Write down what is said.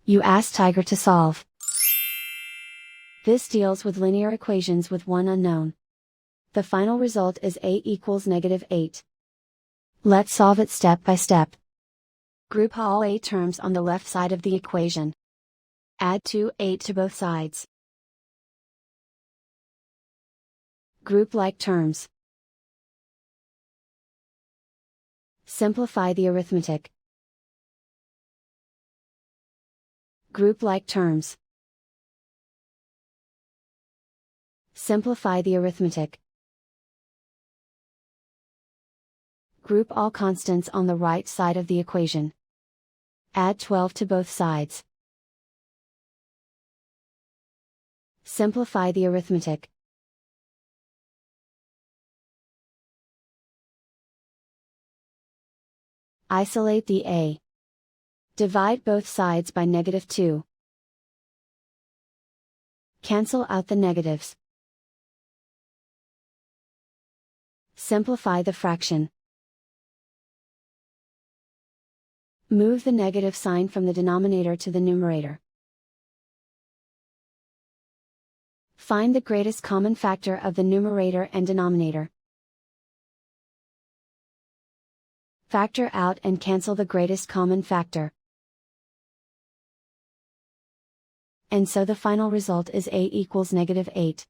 You ask Tiger to solve. This deals with linear equations with one unknown. The final result is a equals -8. Let's solve it step by step. Group all a terms on the left side of the equation. Add 8 to both sides. Group like terms. Simplify the arithmetic. Group like terms. Simplify the arithmetic. Group all constants on the right side of the equation. Add 12 to both sides. Simplify the arithmetic. Isolate the a. Divide both sides by -2. Cancel out the negatives. Simplify the fraction. Move the negative sign from the denominator to the numerator. Find the greatest common factor of the numerator and denominator. Factor out and cancel the greatest common factor. And so the final result is a equals -8.